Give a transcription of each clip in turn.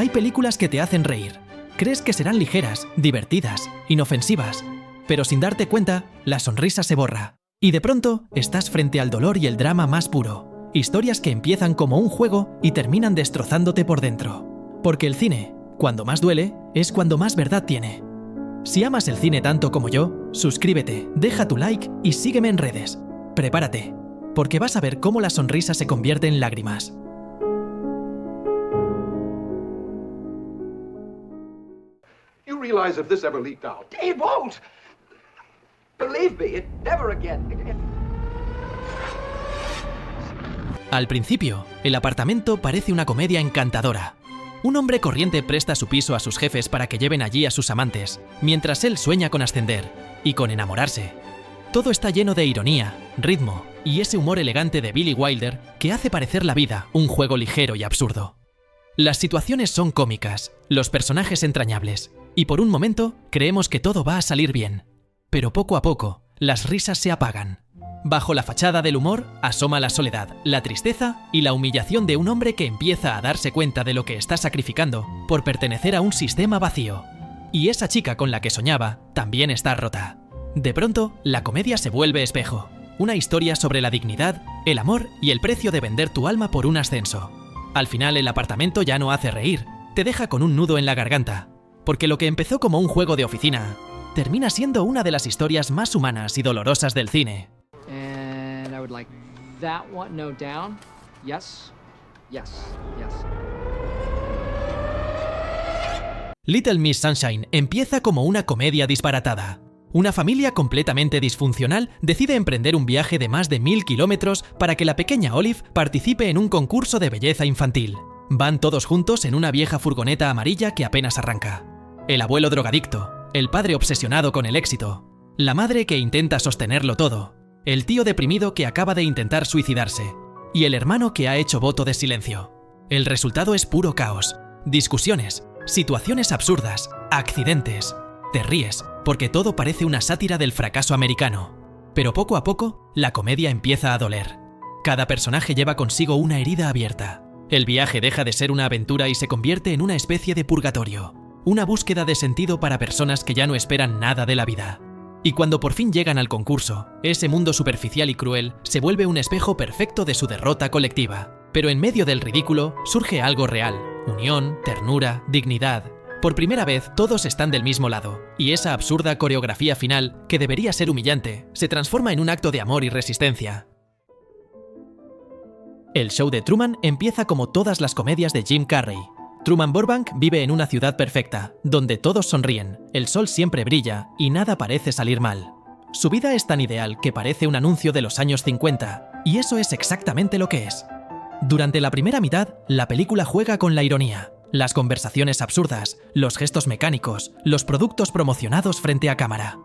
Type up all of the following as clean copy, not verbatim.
Hay películas que te hacen reír. Crees que serán ligeras, divertidas, inofensivas, pero sin darte cuenta, la sonrisa se borra. Y de pronto, estás frente al dolor y el drama más puro. Historias que empiezan como un juego y terminan destrozándote por dentro. Porque el cine, cuando más duele, es cuando más verdad tiene. Si amas el cine tanto como yo, suscríbete, deja tu like y sígueme en redes. Prepárate, porque vas a ver cómo la sonrisa se convierte en lágrimas. You realize if this ever leaked out? It won't! Believe me, it never again. Al principio, el apartamento parece una comedia encantadora. Un hombre corriente presta su piso a sus jefes para que lleven allí a sus amantes, mientras él sueña con ascender y con enamorarse. Todo está lleno de ironía, ritmo y ese humor elegante de Billy Wilder que hace parecer la vida un juego ligero y absurdo. Las situaciones son cómicas, los personajes entrañables, y por un momento creemos que todo va a salir bien. Pero poco a poco, las risas se apagan. Bajo la fachada del humor asoma la soledad, la tristeza y la humillación de un hombre que empieza a darse cuenta de lo que está sacrificando por pertenecer a un sistema vacío. Y esa chica con la que soñaba también está rota. De pronto, la comedia se vuelve espejo. Una historia sobre la dignidad, el amor y el precio de vender tu alma por un ascenso. Al final, el apartamento ya no hace reír, te deja con un nudo en la garganta. Porque lo que empezó como un juego de oficina, termina siendo una de las historias más humanas y dolorosas del cine. And I would like that one note down. Yes, yes, yes. Little Miss Sunshine empieza como una comedia disparatada. Una familia completamente disfuncional decide emprender un viaje de más de 1000 kilómetros para que la pequeña Olive participe en un concurso de belleza infantil. Van todos juntos en una vieja furgoneta amarilla que apenas arranca. El abuelo drogadicto, el padre obsesionado con el éxito, la madre que intenta sostenerlo todo, el tío deprimido que acaba de intentar suicidarse y el hermano que ha hecho voto de silencio. El resultado es puro caos, discusiones, situaciones absurdas, accidentes. Te ríes porque todo parece una sátira del fracaso americano. Pero poco a poco, la comedia empieza a doler. Cada personaje lleva consigo una herida abierta. El viaje deja de ser una aventura y se convierte en una especie de purgatorio. Una búsqueda de sentido para personas que ya no esperan nada de la vida. Y cuando por fin llegan al concurso, ese mundo superficial y cruel se vuelve un espejo perfecto de su derrota colectiva. Pero en medio del ridículo surge algo real: unión, ternura, dignidad. Por primera vez todos están del mismo lado, y esa absurda coreografía final, que debería ser humillante, se transforma en un acto de amor y resistencia. El show de Truman empieza como todas las comedias de Jim Carrey. Truman Burbank vive en una ciudad perfecta, donde todos sonríen, el sol siempre brilla y nada parece salir mal. Su vida es tan ideal que parece un anuncio de los años 50, y eso es exactamente lo que es. Durante la primera mitad, la película juega con la ironía, las conversaciones absurdas, los gestos mecánicos, los productos promocionados frente a cámara.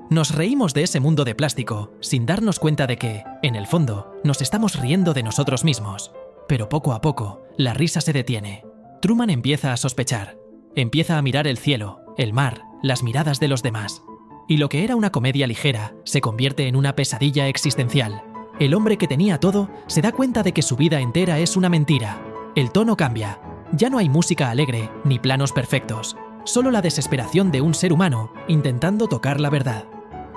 Nos reímos de ese mundo de plástico, sin darnos cuenta de que, en el fondo, nos estamos riendo de nosotros mismos. Pero poco a poco, la risa se detiene. Truman empieza a sospechar. Empieza a mirar el cielo, el mar, las miradas de los demás. Y lo que era una comedia ligera se convierte en una pesadilla existencial. El hombre que tenía todo se da cuenta de que su vida entera es una mentira. El tono cambia. Ya no hay música alegre ni planos perfectos. Solo la desesperación de un ser humano intentando tocar la verdad.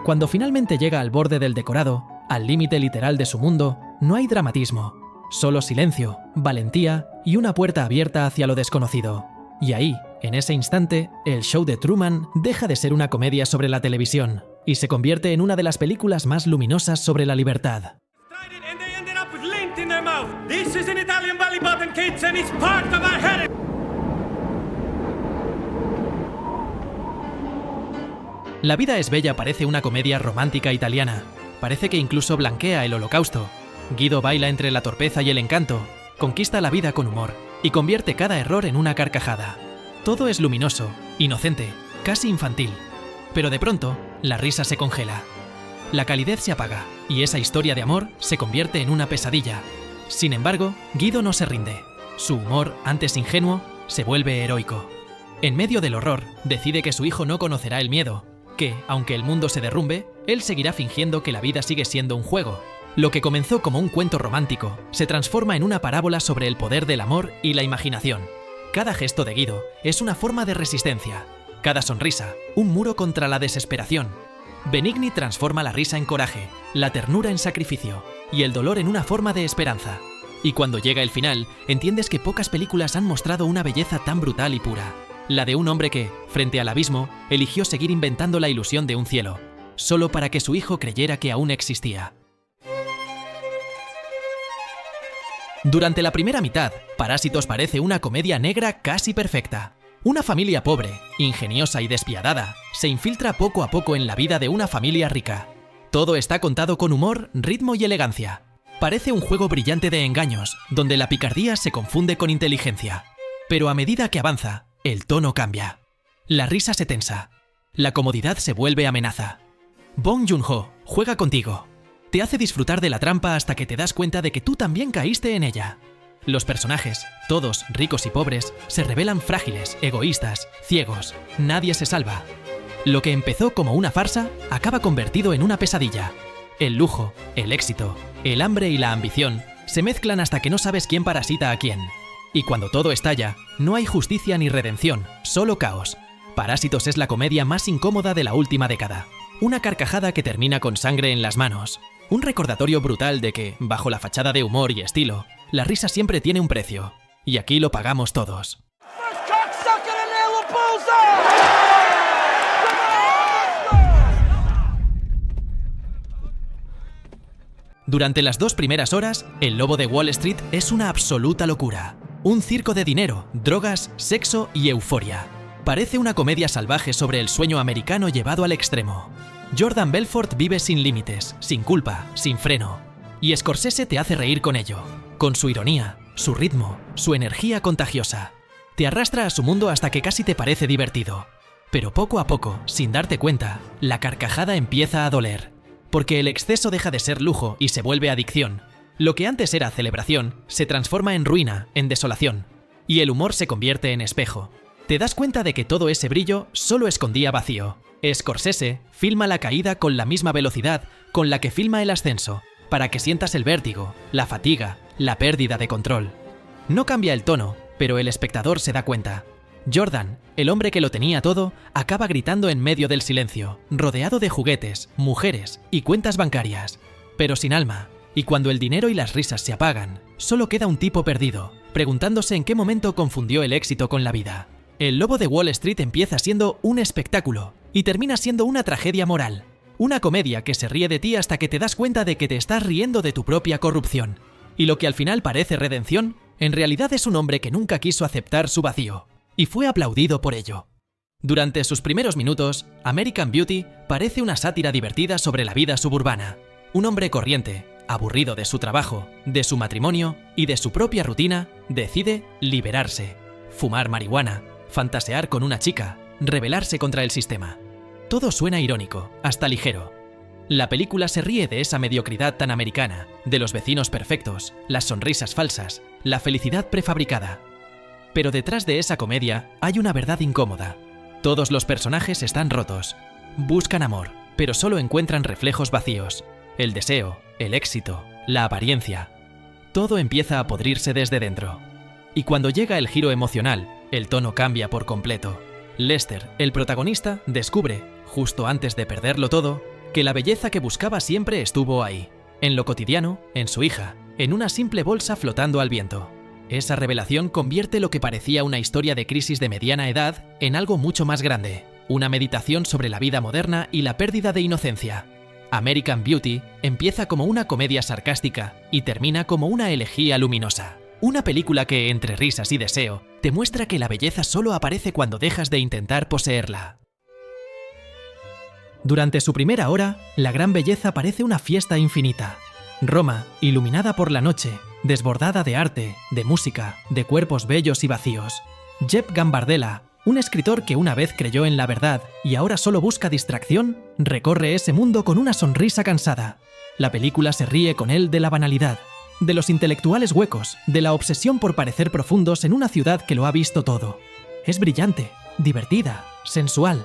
Cuando finalmente llega al borde del decorado, al límite literal de su mundo, no hay dramatismo. Solo silencio, valentía y una puerta abierta hacia lo desconocido. Y ahí, en ese instante, el show de Truman deja de ser una comedia sobre la televisión y se convierte en una de las películas más luminosas sobre la libertad. La vida es bella parece una comedia romántica italiana. Parece que incluso blanquea el holocausto. Guido baila entre la torpeza y el encanto, conquista la vida con humor y convierte cada error en una carcajada. Todo es luminoso, inocente, casi infantil. Pero de pronto, la risa se congela. La calidez se apaga y esa historia de amor se convierte en una pesadilla. Sin embargo, Guido no se rinde. Su humor, antes ingenuo, se vuelve heroico. En medio del horror, decide que su hijo no conocerá el miedo, que, aunque el mundo se derrumbe, él seguirá fingiendo que la vida sigue siendo un juego. Lo que comenzó como un cuento romántico se transforma en una parábola sobre el poder del amor y la imaginación. Cada gesto de Guido es una forma de resistencia. Cada sonrisa, un muro contra la desesperación. Benigni transforma la risa en coraje, la ternura en sacrificio y el dolor en una forma de esperanza. Y cuando llega el final, entiendes que pocas películas han mostrado una belleza tan brutal y pura. La de un hombre que, frente al abismo, eligió seguir inventando la ilusión de un cielo, solo para que su hijo creyera que aún existía. Durante la primera mitad, Parásitos parece una comedia negra casi perfecta. Una familia pobre, ingeniosa y despiadada, se infiltra poco a poco en la vida de una familia rica. Todo está contado con humor, ritmo y elegancia. Parece un juego brillante de engaños, donde la picardía se confunde con inteligencia. Pero a medida que avanza, el tono cambia. La risa se tensa. La comodidad se vuelve amenaza. Bong Joon-ho juega contigo. Te hace disfrutar de la trampa hasta que te das cuenta de que tú también caíste en ella. Los personajes, todos ricos y pobres, se revelan frágiles, egoístas, ciegos. Nadie se salva. Lo que empezó como una farsa acaba convertido en una pesadilla. El lujo, el éxito, el hambre y la ambición se mezclan hasta que no sabes quién parasita a quién. Y cuando todo estalla, no hay justicia ni redención, solo caos. Parásitos es la comedia más incómoda de la última década. Una carcajada que termina con sangre en las manos. Un recordatorio brutal de que, bajo la fachada de humor y estilo, la risa siempre tiene un precio. Y aquí lo pagamos todos. Durante las 2 primeras horas, El Lobo de Wall Street es una absoluta locura. Un circo de dinero, drogas, sexo y euforia. Parece una comedia salvaje sobre el sueño americano llevado al extremo. Jordan Belfort vive sin límites, sin culpa, sin freno. Y Scorsese te hace reír con ello, con su ironía, su ritmo, su energía contagiosa. Te arrastra a su mundo hasta que casi te parece divertido. Pero poco a poco, sin darte cuenta, la carcajada empieza a doler. Porque el exceso deja de ser lujo y se vuelve adicción. Lo que antes era celebración, se transforma en ruina, en desolación. Y el humor se convierte en espejo. Te das cuenta de que todo ese brillo solo escondía vacío. Scorsese filma la caída con la misma velocidad con la que filma el ascenso, para que sientas el vértigo, la fatiga, la pérdida de control. No cambia el tono, pero el espectador se da cuenta. Jordan, el hombre que lo tenía todo, acaba gritando en medio del silencio, rodeado de juguetes, mujeres y cuentas bancarias, pero sin alma. Y cuando el dinero y las risas se apagan, solo queda un tipo perdido, preguntándose en qué momento confundió el éxito con la vida. El Lobo de Wall Street empieza siendo un espectáculo y termina siendo una tragedia moral. Una comedia que se ríe de ti hasta que te das cuenta de que te estás riendo de tu propia corrupción. Y lo que al final parece redención, en realidad es un hombre que nunca quiso aceptar su vacío, y fue aplaudido por ello. Durante sus primeros minutos, American Beauty parece una sátira divertida sobre la vida suburbana. Un hombre corriente, aburrido de su trabajo, de su matrimonio y de su propia rutina, decide liberarse, fumar marihuana, fantasear con una chica, rebelarse contra el sistema. Todo suena irónico, hasta ligero. La película se ríe de esa mediocridad tan americana, de los vecinos perfectos, las sonrisas falsas, la felicidad prefabricada. Pero detrás de esa comedia hay una verdad incómoda. Todos los personajes están rotos. Buscan amor, pero solo encuentran reflejos vacíos. El deseo, el éxito, la apariencia. Todo empieza a podrirse desde dentro. Y cuando llega el giro emocional, el tono cambia por completo. Lester, el protagonista, descubre, justo antes de perderlo todo, que la belleza que buscaba siempre estuvo ahí, en lo cotidiano, en su hija, en una simple bolsa flotando al viento. Esa revelación convierte lo que parecía una historia de crisis de mediana edad en algo mucho más grande, una meditación sobre la vida moderna y la pérdida de inocencia. American Beauty empieza como una comedia sarcástica y termina como una elegía luminosa. Una película que, entre risas y deseo, te muestra que la belleza solo aparece cuando dejas de intentar poseerla. Durante su primera hora, la gran belleza parece una fiesta infinita. Roma, iluminada por la noche, desbordada de arte, de música, de cuerpos bellos y vacíos. Jeb Gambardella, un escritor que una vez creyó en la verdad y ahora solo busca distracción, recorre ese mundo con una sonrisa cansada. La película se ríe con él de la banalidad, de los intelectuales huecos, de la obsesión por parecer profundos en una ciudad que lo ha visto todo. Es brillante, divertida, sensual.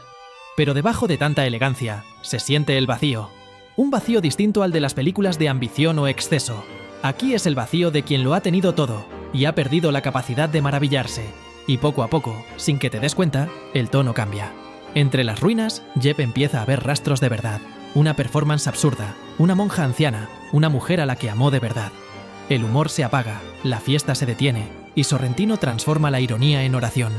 Pero debajo de tanta elegancia, se siente el vacío. Un vacío distinto al de las películas de ambición o exceso. Aquí es el vacío de quien lo ha tenido todo y ha perdido la capacidad de maravillarse. y poco a poco, sin que te des cuenta, el tono cambia. Entre las ruinas, Jeb empieza a ver rastros de verdad, una performance absurda, una monja anciana, una mujer a la que amó de verdad. El humor se apaga, la fiesta se detiene, y Sorrentino transforma la ironía en oración.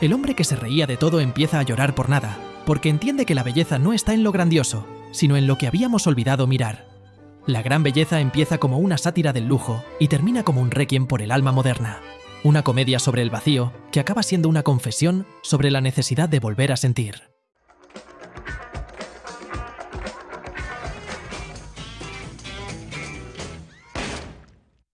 El hombre que se reía de todo empieza a llorar por nada, porque entiende que la belleza no está en lo grandioso, sino en lo que habíamos olvidado mirar. La gran belleza empieza como una sátira del lujo y termina como un requiem por el alma moderna. Una comedia sobre el vacío que acaba siendo una confesión sobre la necesidad de volver a sentir.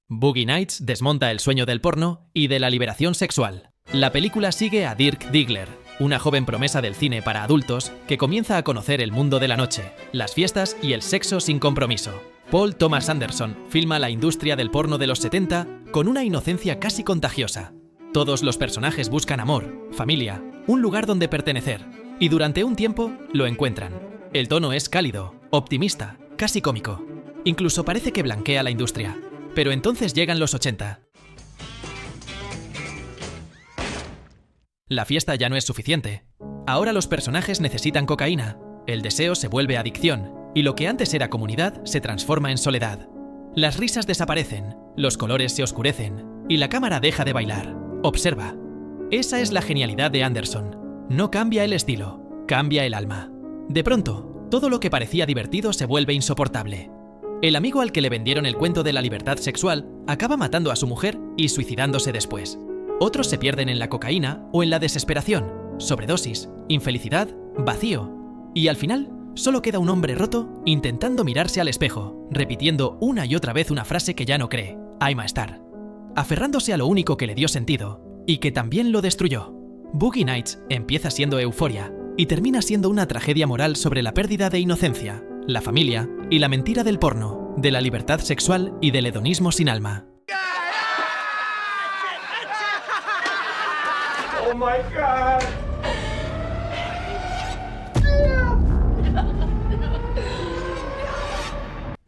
Boogie Nights desmonta el sueño del porno y de la liberación sexual. La película sigue a Dirk Diggler, una joven promesa del cine para adultos que comienza a conocer el mundo de la noche, las fiestas y el sexo sin compromiso. Paul Thomas Anderson filma la industria del porno de los 70 con una inocencia casi contagiosa. Todos los personajes buscan amor, familia, un lugar donde pertenecer, y durante un tiempo lo encuentran. El tono es cálido, optimista, casi cómico. Incluso parece que blanquea la industria. Pero entonces llegan los 80. La fiesta ya no es suficiente. Ahora los personajes necesitan cocaína, el deseo se vuelve adicción, y lo que antes era comunidad se transforma en soledad. Las risas desaparecen, los colores se oscurecen, y la cámara deja de bailar. Observa. Esa es la genialidad de Anderson. No cambia el estilo, cambia el alma. De pronto, todo lo que parecía divertido se vuelve insoportable. El amigo al que le vendieron el cuento de la libertad sexual acaba matando a su mujer y suicidándose después. Otros se pierden en la cocaína o en la desesperación, sobredosis, infelicidad, vacío. Y al final, solo queda un hombre roto intentando mirarse al espejo, repitiendo una y otra vez una frase que ya no cree, I'm a star. Aferrándose a lo único que le dio sentido y que también lo destruyó. Boogie Nights empieza siendo euforia y termina siendo una tragedia moral sobre la pérdida de inocencia, la familia y la mentira del porno, de la libertad sexual y del hedonismo sin alma. Oh my God!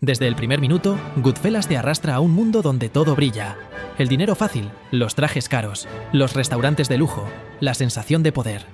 Desde el primer minuto, Goodfellas te arrastra a un mundo donde todo brilla. El dinero fácil, los trajes caros, los restaurantes de lujo, la sensación de poder.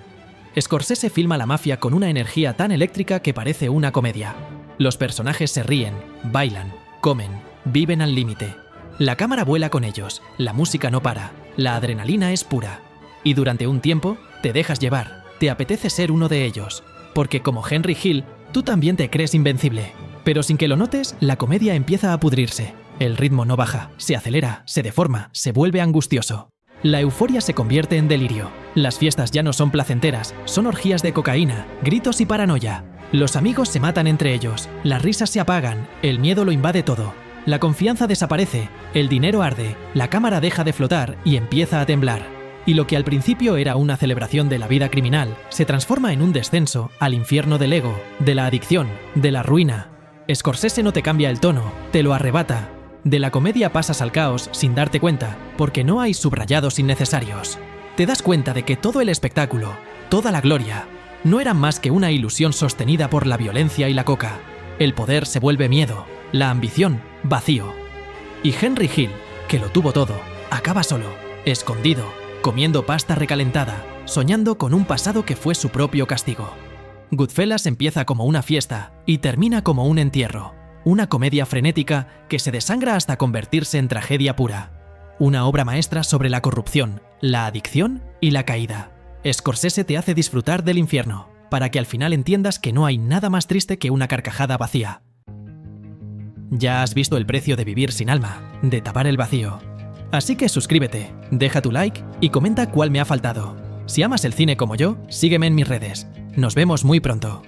Scorsese filma la mafia con una energía tan eléctrica que parece una comedia. Los personajes se ríen, bailan, comen, viven al límite. La cámara vuela con ellos, la música no para, la adrenalina es pura. Y durante un tiempo, te dejas llevar, te apetece ser uno de ellos. Porque como Henry Hill, tú también te crees invencible. Pero sin que lo notes, la comedia empieza a pudrirse. El ritmo no baja, se acelera, se deforma, se vuelve angustioso. La euforia se convierte en delirio. Las fiestas ya no son placenteras, son orgías de cocaína, gritos y paranoia. Los amigos se matan entre ellos, las risas se apagan, el miedo lo invade todo. La confianza desaparece, el dinero arde, la cámara deja de flotar y empieza a temblar. Y lo que al principio era una celebración de la vida criminal, se transforma en un descenso al infierno del ego, de la adicción, de la ruina. Scorsese no te cambia el tono, te lo arrebata. De la comedia pasas al caos sin darte cuenta, porque no hay subrayados innecesarios. Te das cuenta de que todo el espectáculo, toda la gloria, no eran más que una ilusión sostenida por la violencia y la coca. El poder se vuelve miedo, la ambición, vacío. Y Henry Hill, que lo tuvo todo, acaba solo, escondido, comiendo pasta recalentada, soñando con un pasado que fue su propio castigo. Goodfellas empieza como una fiesta y termina como un entierro. Una comedia frenética que se desangra hasta convertirse en tragedia pura. Una obra maestra sobre la corrupción, la adicción y la caída. Scorsese te hace disfrutar del infierno, para que al final entiendas que no hay nada más triste que una carcajada vacía. Ya has visto el precio de vivir sin alma, de tapar el vacío. Así que suscríbete, deja tu like y comenta cuál me ha faltado. Si amas el cine como yo, sígueme en mis redes. Nos vemos muy pronto.